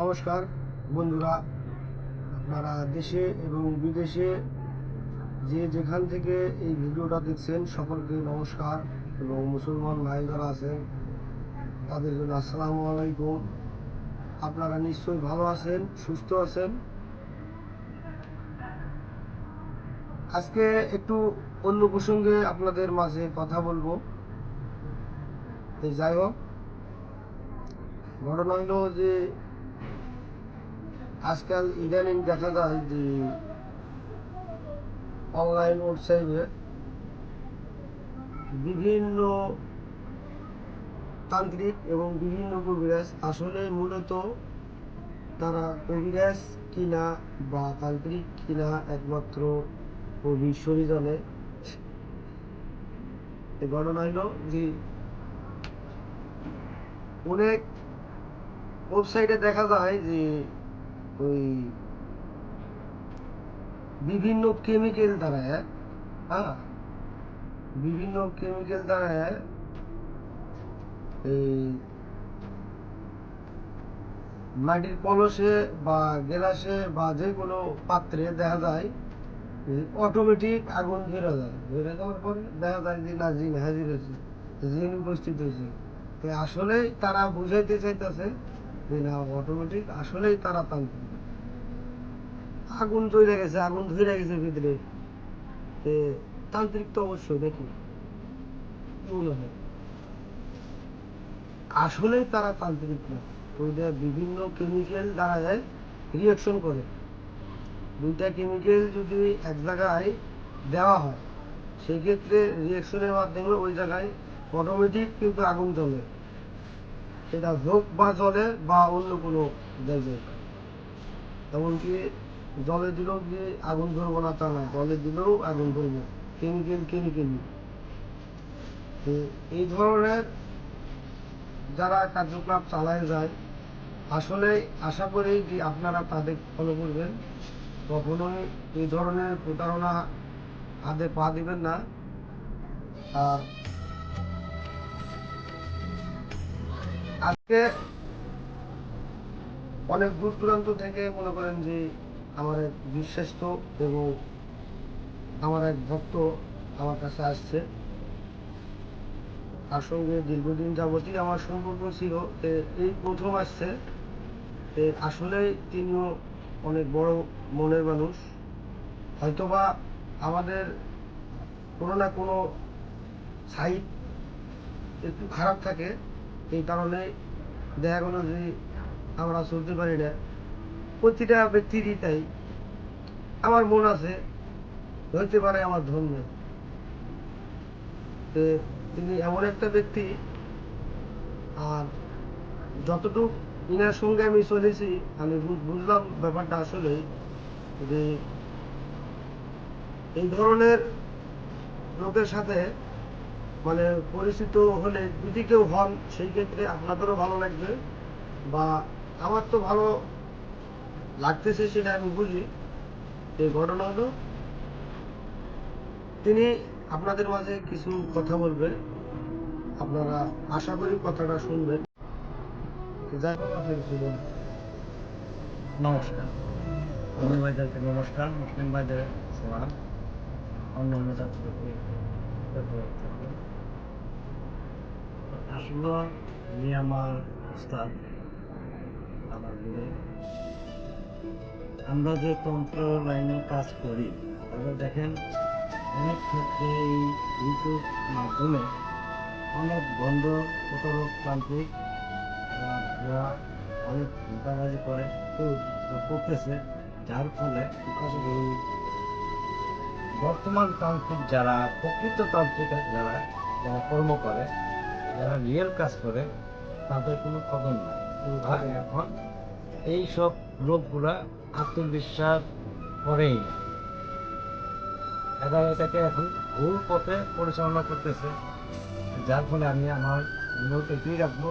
নমস্কার বন্ধুরা, আপনারা দেশে এবং বিদেশে যে যেখান থেকে এই ভিডিওটা দেখছেন সকলকে নমস্কার। এবং মুসলমান ভাই যারা আছেন তাদের জন্য আসসালামু আলাইকুম। আপনারা নিশ্চয়ই ভালো আছেন, সুস্থ আছেন। আজকে একটু অন্য প্রসঙ্গে আপনাদের মাঝে কথা বলবো। যাই হোক, ঘটনা হলো যে আজকাল ইদানিং দেখা যায় যে অনলাইন ওয়েবসাইটে বিভিন্ন তান্ত্রিক এবং বিভিন্ন কবিরাজ, আসলে মূলত তারা কবিরাজ কিনা বা তান্ত্রিক কিনা একমাত্র ঈশ্বরই জানে। এই ঘটনা হলো যে অনেক ওয়েবসাইটে দেখা যায় যে ওই বিভিন্ন কেমিক্যাল দ্বারা বিভিন্ন কেমিক্যাল দ্বারা এই মাটির কলসে বা গ্লাসে বা যে কোনো পাত্রে দেখা যায় অটোমেটিক আগুন ধরে যায়। ধরে যাওয়ার পরে দেখা যায় যে না, জিন হাজির হয়েছে, জিন উপস্থিত হয়েছে। তো আসলেই তারা বুঝাইতে চাইতেছে যে না, অটোমেটিক আসলেই তারা তান্ত্রিক। আগুন ধরে গেছে, আগুন ধরে গেছে ভিতরে। তান্ত্রিক তো অবশ্যই দেখি কি মনে হয় আসলেই তারা তান্ত্রিক না। ওইটা বিভিন্ন কেমিক্যাল দ্বারা যায় রিয়াকশন করে। দুইটা কেমিক্যাল যদি এক জায়গায় দেওয়া হয় সেক্ষেত্রে রিয়াকশনের মাধ্যমে ওই জায়গায় অটোমেটিক কিন্তু আগুন জ্বলে। সেটা হোক বা জলে বা অন্য কোনো জায়গায়। এমনকি জলে দিলেও যে আগুন ধরবো না তা না, জলে দিলেও আগুন ধরবো। কেমিক্যাল এই ধরনের যারা কার্যকলাপ চালায় যায়, আসলে আশা করি যে আপনারা তাদের ফলো করবেন, কখনোই এই ধরনের প্রতারণা হাতে পা দিবেন না। আর আজকে অনেক দূর দূরান্ত থেকে মনে করেন যে আমার এক বিশ্বস্ত এবং আমার এক ভক্ত আমার কাছে আসছে। তার সঙ্গে দীর্ঘদিন যাবতই আমার সম্পর্ক ছিল। এই প্রথম আসছে। আসলে তিনিও অনেক বড় মনের মানুষ। হয়তোবা আমাদের কোনো না কোনো সাইড একটু খারাপ থাকে, এই কারণে দেখা গেলো যে আমরা চলতে পারি না। প্রতিটা ব্যক্তিরই তাই। আমার মন আছে, হইতে পারে আমার ধর্ম। তিনি এমন একটা ব্যক্তি। আর যতটুকু ইনার সঙ্গে আমি চলেছি, আমি বুঝলাম ব্যাপারটা আসলে যে এই ধরনের লোকের সাথে মানে পরিচিত হলে যদি কেউ হন, সেই ক্ষেত্রে আপনাদেরও ভালো লাগবে বা আমার তো ভালো লাগতেছে, সেটা আমি বুঝি। এই ঘটনা হলো তিনি আপনাদের মাঝে কিছু কথা বলবে, আপনারা আশা করি কথাটা শুনবেন। যাই হোক, আপনি কিছু বলুন। নমস্কার, হিন্দু ভাইদেরকে নমস্কার, মুসলিম ভাইদের সালাম, অন্যান্য জাতিকে থাকবে। আসলে উনি আমার উস্তাদ, আমার গুরু। আমরা যে তন্ত্র লাইনে কাজ করি, তাহলে দেখেন অনেক ক্ষেত্রে এই ইউটিউব মাধ্যমে অনেক বন্ধ প্রতারক তান্ত্রিক ভুয়া অনেক চিন্তাবাজি করে করতেছে, যার ফলে এই বর্তমান তান্ত্রিক যারা প্রকৃত তান্ত্রিক যারা যারা কর্ম করে, যারা রিয়েল কাজ করে, তাদের কোনো খবর নাই। আর এখন এইসব লোকগুলা আত্মবিশ্বাস করেই না, এরা এটাকে এখন ভুল পথে পরিচালনা করতেছে। যার ফলে আমি আমার নোট এটাই রাখবো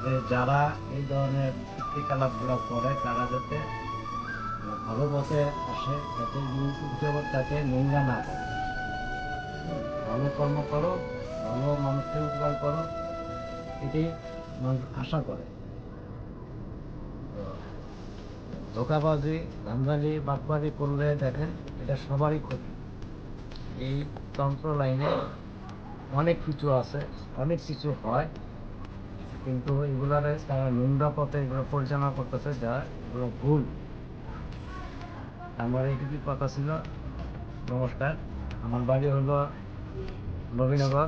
যে যারা এই ধরনের ক্রিয়াকলাপগুলো করে তারা যাতে ভালো পথে আসে, যাতে ইউটিউব জগৎটাকে নিন্দা না করে। ভালো কর্ম করো, ভালো মানুষকে উপকার করো, এটি মানুষ আশা করে। তো ধোঁকাবাজি, ধান্দালি, বাটপারি করলে দেখেন এটা সবারই ক্ষতি। এই তন্ত্র লাইনে অনেক কিছু আছে, অনেক কিছু হয়, কিন্তু এগুলারে তারা নোংরা পথে এগুলো পরিচালনা করতেছে, যা এগুলো ভুল। আমার এইটুকুই কথা ছিল। নমস্কার। আমার বাড়ি হলো নবীনগর,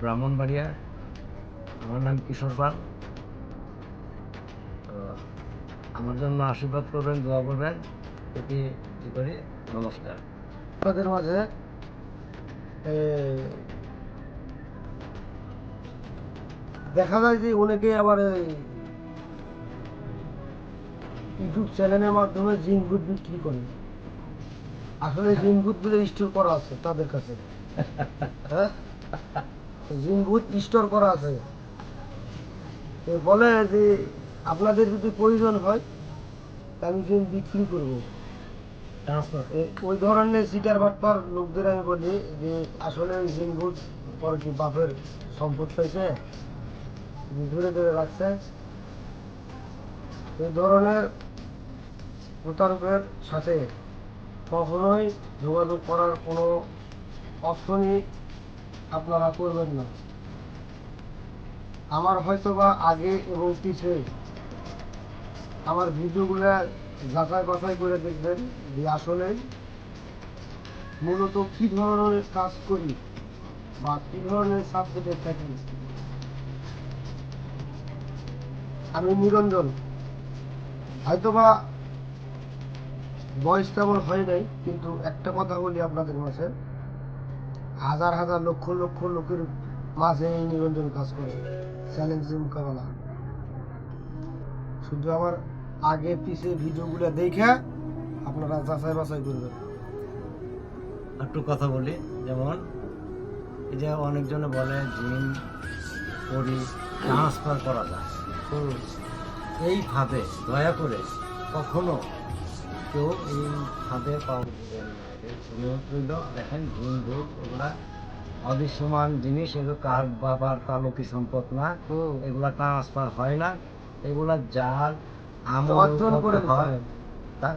ব্রাহ্মণবাড়িয়া। আমার নাম কিশোর পাল। তো আমার জন্য আশীর্বাদ করবেন, দোয়া করবেন, এটি করি। নমস্কার। আপনাদের মাঝে এ, দেখা যায় যে অনেকে আবার ইউটিউব চ্যানেলের মাধ্যমে জিন ভূত বিক্রি করে। আসলে জিন ভূত বলে স্টোর করা আছে তাদের কাছে। হ্যাঁ, জিন ভূত স্টোর করা আছে। তো বলে যে আপনাদের যদি প্রয়োজন হয় তা আমি জিন বিক্রি করবো। ওই ধরনের সিটার বাটপার লোকদের আমি বলি যে আসলে ওই জিন ভূত পরে কি বাপের সম্পদ পাইছে, ধরে ধরে রাখছে। এই ধরনের প্রতারকের সাথে কখনোই যোগাযোগ করার কোনো অপশনই আপনারা করবেন না। আমার হয়তো বা আগে এবং পিছিয়ে আমার ভিডিওগুলো যাচাই বাছাই করে দেখবেন যে আসলে মূলত কী ধরনের কাজ করি বা কী ধরনের সাবজেক্টে থাকি। আমি নিরঞ্জন, হয়তোবা বয়সটা আমার হয় নাই, কিন্তু একটা কথা বলি আপনাদের মাঝে, হাজার হাজার লক্ষ লক্ষ লোকের মাঝে এই নিরঞ্জন কাজ করে চ্যালেঞ্জের মোকাবেলা। শুধু আমার আগে পিছে ভিডিওগুলো দেখে আপনারা যাচাই বাছাই করবেন। একটু কথা বলি, যেমন এই যে অনেকজনে বলে জিন করি ট্রান্সফার করা যায়, এই ফাঁদে দয়া করে কখনো কেউ এই ফাঁদে পাওয়া দেখেন। জিন ভূত এগুলা অদৃশ্যমান জিনিস, এগুলো কার বাবার তালুকি সম্পদ না, এগুলা ট্রান্সফার হয় না। এগুলা যার আমল অর্জন করে হয়, তার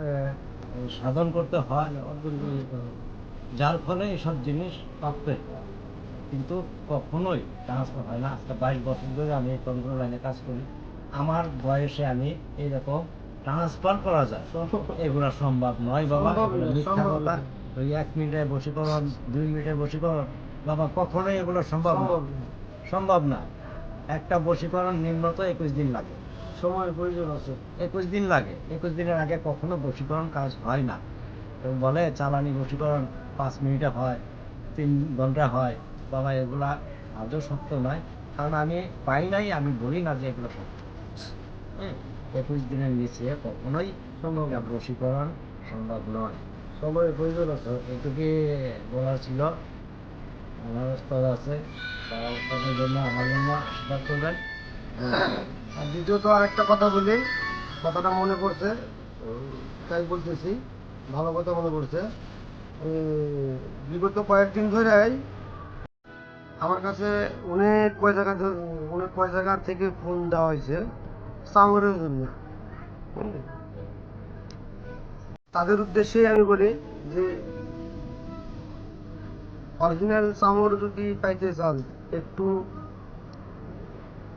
সাধন করতে হয়, অর্জন করতে হয়, যার ফলে এসব জিনিস প্রাপ্ত হয়। কিন্তু কখনোই ট্রান্সফার হয় না। আজকে 22 বছর ধরে আমি এই তন্ত্র লাইনে কাজ করি। আমার বয়সে আমি এইরকম ট্রান্সফার করা যায়, এগুলো সম্ভব নয় বাবা। এগুলো মিথ্যা কথা। ওই 1 মিনিটের বশীকরণ, 2 মিনিটের বশীকরণ বাবা, কখনোই এগুলো সম্ভব না, সম্ভব না। একটা বশীকরণ নিম্নত 21 দিন লাগে, সময়ের প্রয়োজন আছে। 21 দিন লাগে। 21 দিনের আগে কখনো বশীকরণ কাজ হয় না। তো বলে চালানি বশীকরণ 5 মিনিটে হয়, 3 ঘন্টা হয়। বাবা এগুলা আদৌ সত্য নয়, কারণ আমি পাই নাই, আমি বলি না যে এগুলো সত্য। 21 দিনের নিচে কখনোই সম্ভব বশীকরণ সম্ভব নয়, সময়ের প্রয়োজন আছে। এটুকুই বলার ছিল। আমার স্তর আছে, তারা তাদের জন্য আমার জন্য আশীর্বাদ করবেন। আর দ্বিতীয়ত আর একটা কথা বলি, কথাটা মনে পড়ছে তাই বলতেছি, ভালো কথা মনে পড়ছে। বিগত কয়েকদিন ধরেই আমার কাছে অনেক কয় জায়গা থেকে ফোন দেওয়া হয়েছে চাঙরের জন্য। বুঝলেন? তাদের উদ্দেশ্যে আমি বলি যে অরিজিনাল চাঙর যদি পাইতে চান একটু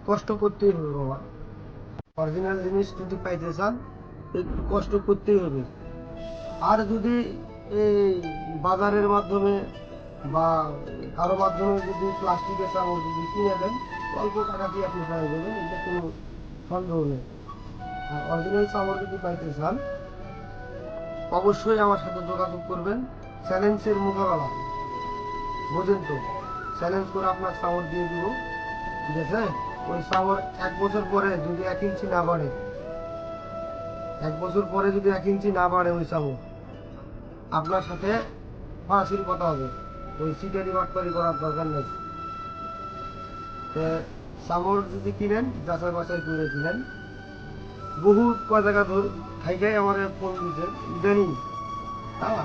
কষ্ট করতেই হবে বাবা। অরিজিনাল জিনিস যদি পাইতে চান একটু কষ্ট করতেই হবে। আর যদি এই বাজারের মাধ্যমে বা কারো মাধ্যমে যদি প্লাস্টিকের চামচ যদি কিনে দেন, অল্প টাকা দিয়ে আপনি পাই যাবেন, এটা কোনো সন্দেহ নেই। আর অরিজিনাল চামচ যদি পাইতে চান অবশ্যই আমার সাথে যোগাযোগ করবেন। চ্যালেঞ্জের মোকাবেলা, বোঝেন তো, চ্যালেঞ্জ করে আপনার চামচ দিয়ে দিব, ঠিক আছে? ওই চামচ 1 বছর পরে যদি 1 ইঞ্চি না বাড়ে, 1 বছর পরে যদি 1 ইঞ্চি না বাড়ে ওই চামচ, আপনার সাথে ফাঁসির কথা হবে। ওই সিটারি বাটপারি করার দরকার নেই। চামড় যদি কিনেন যাচাই বাছাই করে কিনেন। বহু কয় জায়গা থাইকাই আমার ফোন দিচ্ছে ইদানিং। হ্যাঁ,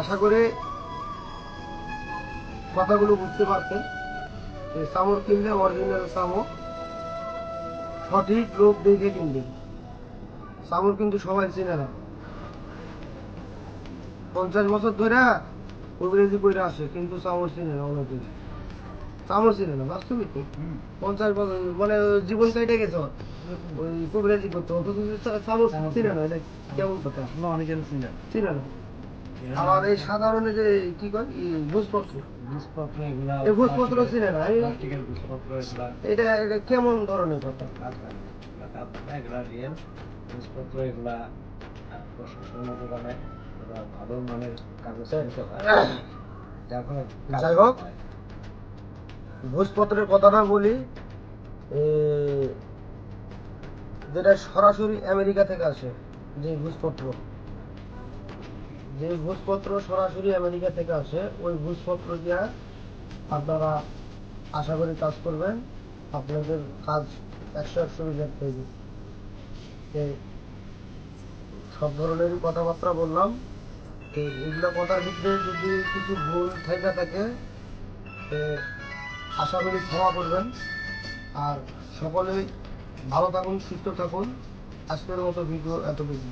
আশা করে কথাগুলো বুঝতে পারছেন। চামড় কিনলে অরিজিনাল চামড় সঠিক লোক দেখে কিনবেন। চামড় কিন্তু সবাই চিনে না। 50 বছর ধরে কবিরাজি কইরা আসে, কিন্তু চামড় চিনে না অনেকে। চামড় চিনে না, বাস্তবিক তো। 50 বছর মানে জীবন কাটে গেছে ওর। ওই কবিরাজি করতে অথচ চামড় চিনে না, এটা কেমন কথা? অনেকে চিনে না। আমার এই সাধারণ এই যে কি কয় ভোজপত্র, জিনিসপত্র এগুলা এই ভোজপত্র চিনে না, প্লাস্টিকের জিনিসপত্র এগুলা এটা কেমন ধরনের কথা? এগুলা রিয়েল জিনিসপত্র এগুলা প্রশাসনের দোকানে ওরা ভালো মানের কাগজ নিতে হয়, যার ফলে যাই হোক, ভোজপত্রের কথাটা বলি, এ, যেটা সরাসরি আমেরিকা থেকে আসে, যে ভোজপত্র, সরাসরি আমেরিকা থেকে আসে, ওই ভোজপত্র দিয়া আপনারা আশা করি কাজ করবেন, আপনাদের কাজ 100 রিজেক্ট হয়ে সব ধরনেরই কথাবার্তা বললাম। তো এগুলো কথার ভিতরে যদি কিছু ভুল থেকে থাকে, তো আশা করি ক্ষমা করবেন। আর সকলেই ভালো থাকুন, সুস্থ থাকুন। আজকের মতো ভিডিও এত বেশি।